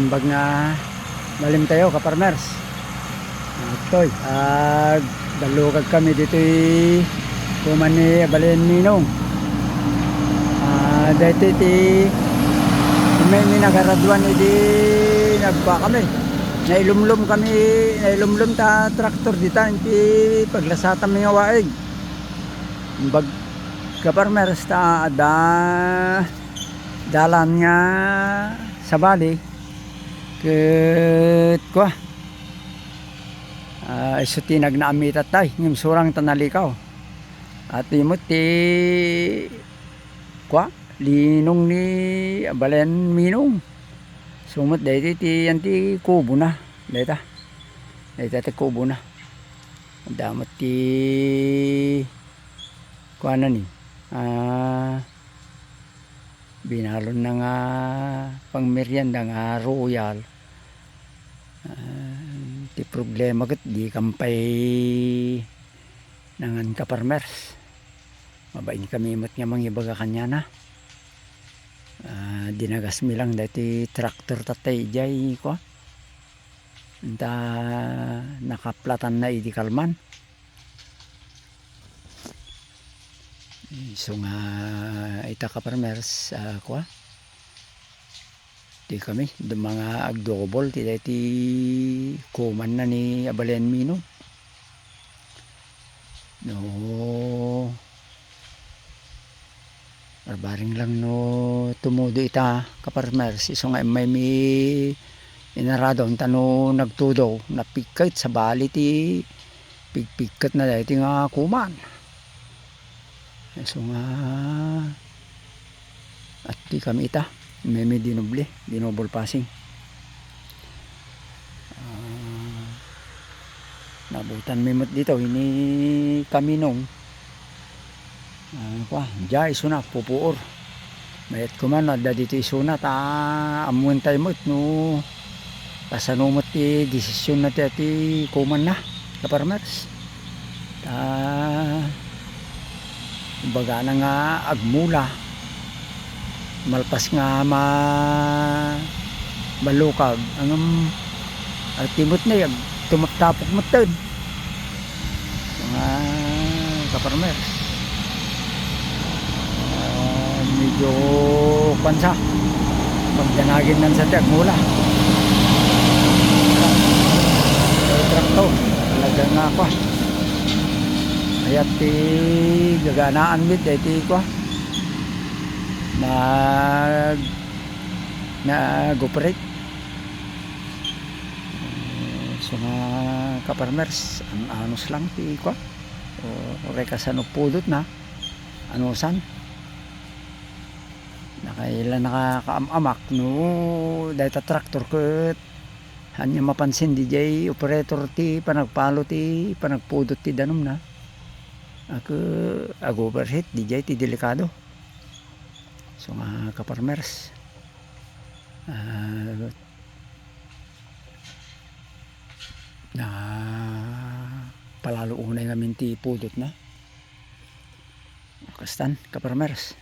imbag nga malim tayo kaparmers. Ito'y dalugag kami dito'y kuman ni Balen Minong. Dito ti may minagaradwan di nagba kami. Nailumlum ta traktor dito ti paglasatan mi nga waig. Imbag kaparmers ta dalan nga sa bali ket kwa iso tinag na amitat tay ngim surang tanalikaw at imot ti kwa linong ni Balen Minong sumot dahiti ti anti kubo na dahita ti kubo na damot ti kwa na ni binalon na nga pang merienda nga royal. Ti problema ket di kampay nangan kaparmers mabain kami mat nga mangibaga kanya na dinagas mi lang dati traktor tatay jay ko enta nakaplatan na idi kalman. So nga ita kaparmers kwa di kami do mga agdobol ti dati kuman na ni Balen Minong no barbaring lang no tumudo ita kaparmers iso nga may inaradon tano nagtudo napikit sa bali ti pigpikat na dati nga kuman. So nga at di kami ita may dinobol passing nabutan memot dito ini kami nung kwa jay suna pupuor mayat kuman adda dito isuna ta amuan tayo mot no pasanumot ti desisyon na ti kuman na kaparmers baga na nga agmula malpas nga balukag ang timot na yung tumaptapok matod mga kaparmers medyo pansa magdanagin nan sa agmula trakto talaga nga pa ayat ti gaganaan mit ti kwa nag-operate so nga kaparmers ang anos lang ti kwa o rekasan o pudot na anusan nakailan nakakaamak no dahil traktor ket hanya mapansin di jay operator ti panagpalo ti panagpudot ti danom na ako overheat di jay ti delikado. So nga kaparmers na palalo unay ngamin ti pudot na kastan kaparmers.